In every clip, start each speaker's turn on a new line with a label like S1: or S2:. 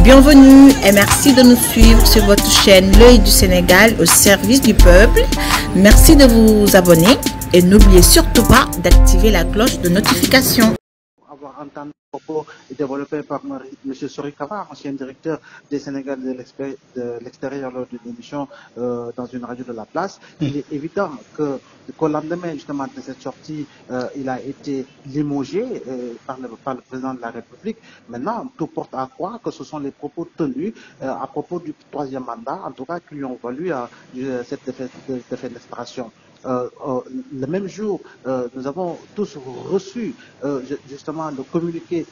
S1: Bienvenue et merci de nous suivre sur votre chaîne L'œil du Sénégal au service du peuple. Merci de vous abonner et n'oubliez surtout pas d'activer la cloche de notification.
S2: Avoir entendu le propos développé par M. Sori Kaba, ancien directeur des Sénégal de l'extérieur lors d'une émission dans une radio de la place. Il est évident qu'au lendemain justement de cette sortie, il a été limogé par le président de la République. Maintenant, tout porte à croire que ce sont les propos tenus à propos du troisième mandat, en tout cas, qui lui ont valu cette défenestration. Le même jour, nous avons tous reçu justement le communiqué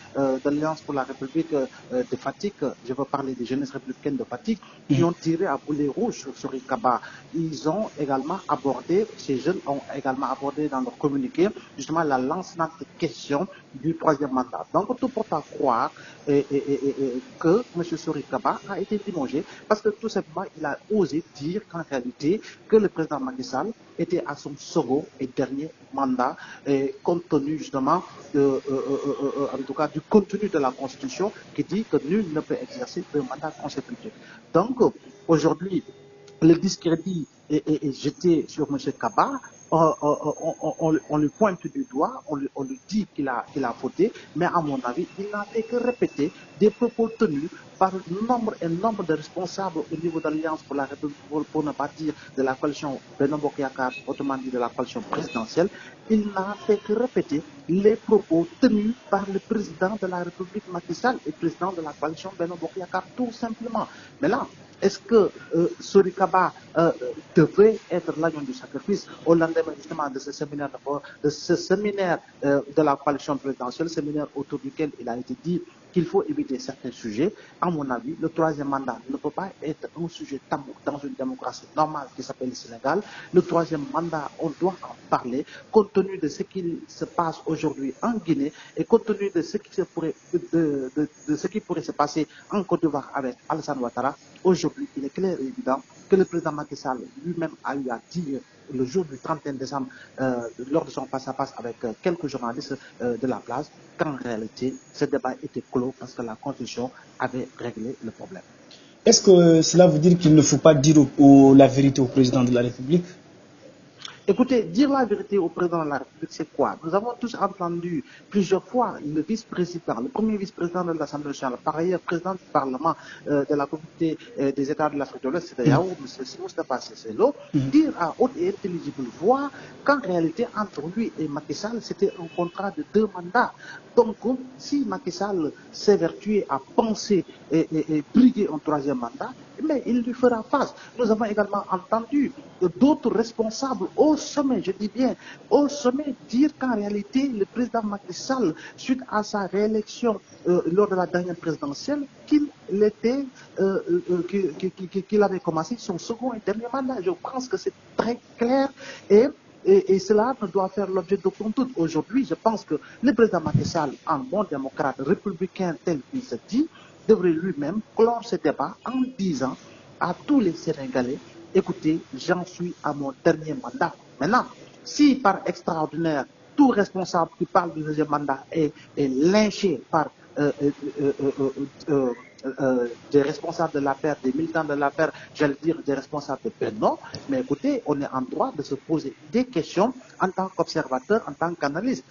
S2: d'Alliance pour la République de Fatick. Je veux parler des jeunesses républicaines de Fatick qui ont tiré à boulet rouge sur Sori Kaba. Ils ont également abordé, ces jeunes ont également abordé dans leur communiqué justement la lancinante question du troisième mandat. Donc tout porte à croire que M. Sori Kaba a été limogé parce que tout simplement il a osé dire qu'en réalité que le président Macky Sall était à son second et dernier mandat, compte tenu justement en tout cas du contenu de la Constitution qui dit que nul ne peut exercer un mandat consécutif. Donc aujourd'hui, le discrédit est jeté sur M. Kaba. On lui pointe du doigt, on lui dit qu'il a fauté, mais à mon avis, il n'a fait que répéter des propos tenus par nombre et nombre de responsables au niveau de l'Alliance pour la République, pour ne pas dire de la coalition Benno Bokk Yakaar, autrement dit de la coalition présidentielle. Il n'a fait que répéter les propos tenus par le président de la République Macky Sall et président de la coalition Benno Bokk Yakaar, tout simplement. Mais là, est-ce que Sori Kaba devrait être l'agneau du sacrifice au lendemain justement de ce séminaire de la coalition présidentielle, séminaire autour duquel il a été dit qu'il faut éviter certains sujets? À mon avis, le troisième mandat ne peut pas être un sujet tabou dans une démocratie normale qui s'appelle le Sénégal. Le troisième mandat, on doit en parler compte tenu de ce qui se passe aujourd'hui en Guinée et compte tenu de ce qui pourrait se passer en Côte d'Ivoire avec Alassane Ouattara. Aujourd'hui, il est clair et évident que le président Macky Sall lui-même a eu à dire le jour du 31 décembre, lors de son face-à-face avec quelques journalistes de la place, qu'en réalité, ce débat était clos parce que la Constitution avait réglé le problème.
S3: Est-ce que cela veut dire qu'il ne faut pas dire la vérité au président de la République?
S2: Écoutez, dire la vérité au président de la République, c'est quoi? Nous avons tous entendu plusieurs fois le vice-président, le premier vice-président de l'Assemblée nationale, par ailleurs président du Parlement de la communauté des États de l'Afrique de l'Ouest, c'est-à-dire M. Moustapha Cissé Lo, dire à haute et intelligible voix qu'en réalité, entre lui et Macky Sall, c'était un contrat de 2 mandats. Donc, si Macky Sall s'évertuait à penser et briguer un troisième mandat, mais il lui fera face. Nous avons également entendu d'autres responsables au sommet, je dis bien, au sommet, dire qu'en réalité, le président Macky Sall, suite à sa réélection lors de la dernière présidentielle, qu'il avait commencé son second et dernier mandat. Je pense que c'est très clair et cela ne doit faire l'objet d'aucun doute. Aujourd'hui, je pense que le président Macky Sall, en bon démocrate républicain tel qu'il se dit, devrait lui-même clore ce débat en disant à tous les Sénégalais, écoutez, j'en suis à mon dernier mandat. Maintenant, si par extraordinaire, tout responsable qui parle du deuxième mandat est lynché par des responsables de l'affaire, des militants de l'affaire, j'allais dire des responsables de Benno, mais écoutez, on est en droit de se poser des questions en tant qu'observateur, en tant qu'analyste.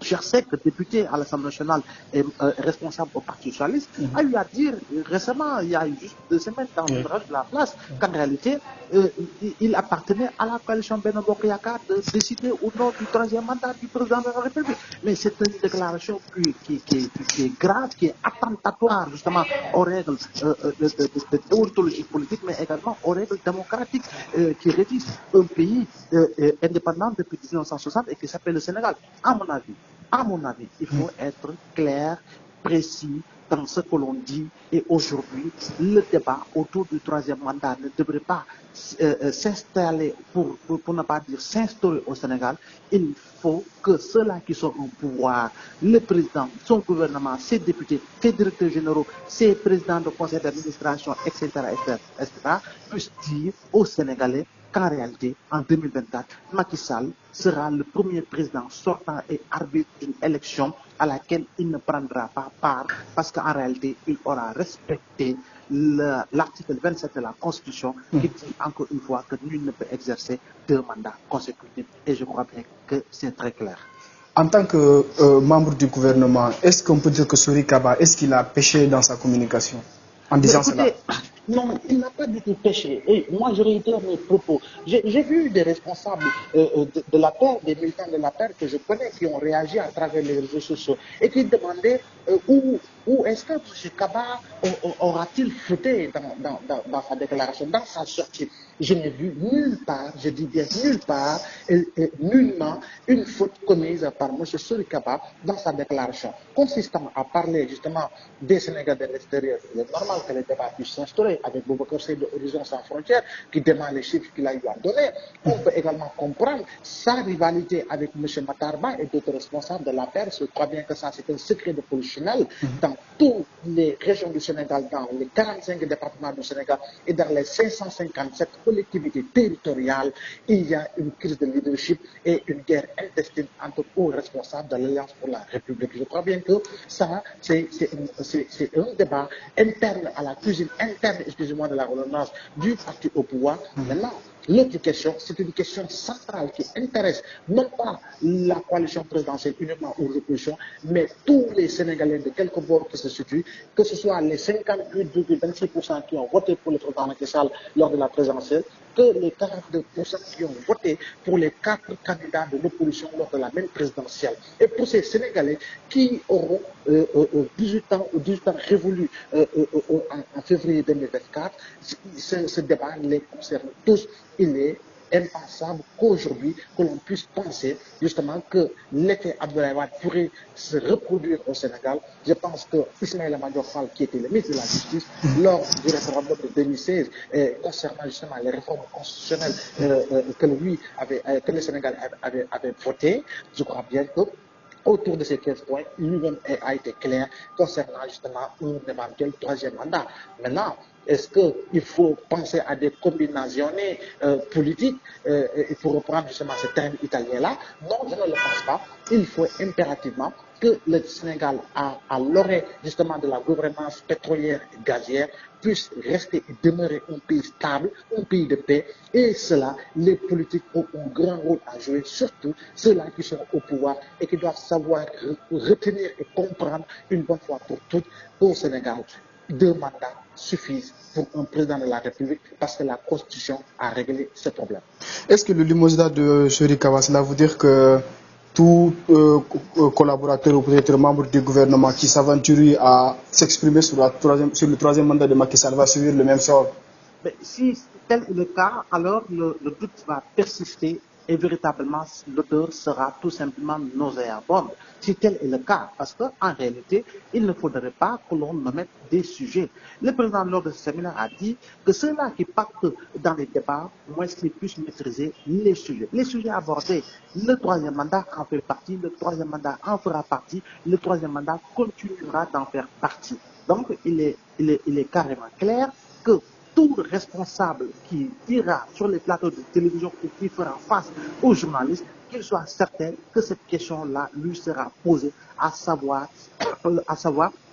S2: Cher Seck, député à l'Assemblée nationale et responsable au Parti socialiste, a eu à dire récemment, il y a juste 2 semaines, dans le reste de la place, qu'en réalité, il appartenait à la coalition Benno Bokk Yakaar de décider ou non du troisième mandat du président de la République. Mais c'est une déclaration qui est grave, qui est attentatoire justement aux règles de déontologie politique, mais également aux règles démocratiques qui régissent un pays indépendant depuis 1960 et qui s'appelle le Sénégal. À mon avis, il faut être clair, précis dans ce que l'on dit. Et aujourd'hui, le débat autour du troisième mandat ne devrait pas s'installer, pour ne pas dire s'instaurer au Sénégal. Il faut que ceux-là qui sont au pouvoir, le président, son gouvernement, ses députés, ses directeurs généraux, ses présidents de conseil d'administration, etc., puissent dire aux Sénégalais, qu'en réalité, en 2024, Macky Sall sera le premier président sortant et arbitre d'une élection à laquelle il ne prendra pas part parce qu'en réalité, il aura respecté l'article 27 de la Constitution qui dit encore une fois que nul ne peut exercer 2 mandats consécutifs. Et je crois bien que c'est très clair.
S3: En tant que membre du gouvernement, est-ce qu'on peut dire que Sory Kaba, est-ce qu'il a péché dans sa communication en disant cela?
S4: Non, il n'a pas du tout péché. Et moi, je réitère mes propos. J'ai vu des responsables de la paire, des militants de la paire que je connais, qui ont réagi à travers les réseaux sociaux et qui demandaient où est-ce que M. Kaba aura-t-il fauté dans sa déclaration, dans sa sortie. Je n'ai vu nulle part, je dis bien nulle part, et nullement une faute commise par M. Sory Kaba dans sa déclaration, consistant à parler justement des Sénégalais de l'extérieur. Il est normal que les débats puissent s'instaurer avec Boubacar Seye de Horizon Sans Frontières qui demande les chiffres qu'il a eu à donner. On peut également comprendre sa rivalité avec M. Matarba et d'autres responsables de la paire. Je crois bien que ça, c'est un secret de polichinelle dans toutes les régions du Sénégal, dans les 45 départements du Sénégal et dans les 557 collectivités territoriales. Il y a une crise de leadership et une guerre intestine entre hauts responsables de l'Alliance pour la République. Je crois bien que ça, c'est un débat interne à la cuisine interne, excusez-moi, de la redondance du parti au pouvoir. Maintenant, l'autre question, c'est une question centrale qui intéresse non pas la coalition présidentielle uniquement ou l'opposition, mais tous les Sénégalais de quelque bord qui se situent, que ce soit les 58,26% qui ont voté pour le président Macky Sall lors de la présidentielle, que les 42% qui ont voté pour les 4 candidats de l'opposition lors de la même présidentielle. Et pour ces Sénégalais qui auront 18 ans révolus en février 2024, ce débat les concerne tous. Il est impensable qu'aujourd'hui, que l'on puisse penser justement que l'effet Abdoulaye Wade pourrait se reproduire au Sénégal. Je pense que Ismaïla Madior Fall, qui était le ministre de la Justice, lors du référendum de 2016, concernant justement les réformes constitutionnelles que le Sénégal avait votées, je crois bien que autour de ces 15 points, lui-même a été clair concernant justement un éventuel 3e mandat. Maintenant, est-ce qu'il faut penser à des combinaisons politiques pour reprendre justement ce terme italien-là? Non, je ne le pense pas. Il faut impérativement que le Sénégal, à l'orée justement de la gouvernance pétrolière et gazière, puisse rester et demeurer un pays stable, un pays de paix. Et cela, les politiques ont un grand rôle à jouer, surtout ceux-là qui sont au pouvoir et qui doivent savoir retenir et comprendre une bonne fois pour toutes qu'au Sénégal, 2 mandats suffisent pour un président de la République parce que la Constitution a réglé ce problème.
S3: Est-ce que le limousine de Sory Kaba, cela veut dire que tout collaborateur ou peut-être membre du gouvernement qui s'aventure à s'exprimer sur le 3e mandat de Macky Sall va subir le même sort?
S2: Mais si tel est le cas, alors le doute va persister et véritablement l'odeur sera tout simplement nauséabonde. Si tel est le cas, parce qu'en réalité, il ne faudrait pas que l'on mette des sujets. Le président lors de ce séminaire a dit que ceux-là qui partent dans les débats, moins qu'ils puissent maîtriser les sujets. Les sujets abordés, le 3e mandat en fait partie, le 3e mandat en fera partie, le 3e mandat continuera d'en faire partie. Donc, il est carrément clair que tout responsable qui ira sur les plateaux de télévision ou qui fera face aux journalistes, qu'il soit certain que cette question-là lui sera posée, à savoir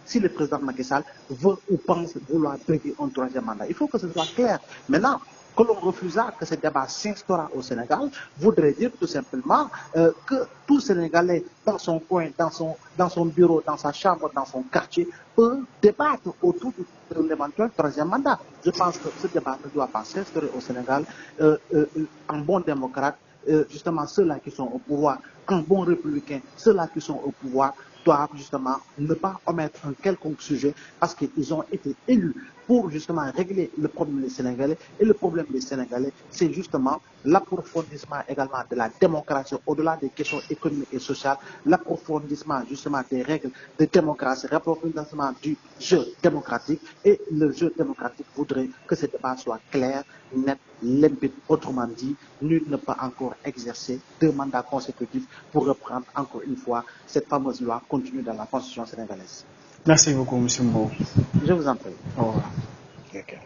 S2: si le président Macky Sall veut ou pense vouloir briguer un 3e mandat. Il faut que ce soit clair. Maintenant, que l'on refusa que ce débat s'instaura au Sénégal, voudrait dire tout simplement que tout Sénégalais dans son coin, dans son bureau, dans sa chambre, dans son quartier, peut débattre autour de l'éventuel 3e mandat. Je pense que ce débat ne doit pas s'instaurer au Sénégal. En bon démocrate, justement ceux-là qui sont au pouvoir, en bon républicain, ceux-là qui sont au pouvoir doivent justement ne pas omettre un quelconque sujet parce qu'ils ont été élus pour justement régler le problème des Sénégalais. Et le problème des Sénégalais, c'est justement l'approfondissement également de la démocratie, au-delà des questions économiques et sociales, l'approfondissement justement des règles de démocratie, l'approfondissement du jeu démocratique. Et le jeu démocratique voudrait que ce débat soit clair, net, limpide. Autrement dit, nul ne peut encore exercer 2 mandats consécutifs pour reprendre encore une fois cette fameuse loi contenue dans la Constitution sénégalaise.
S3: Merci beaucoup, M. Mbow.
S2: Je vous en prie.
S3: Au revoir.
S2: Okay.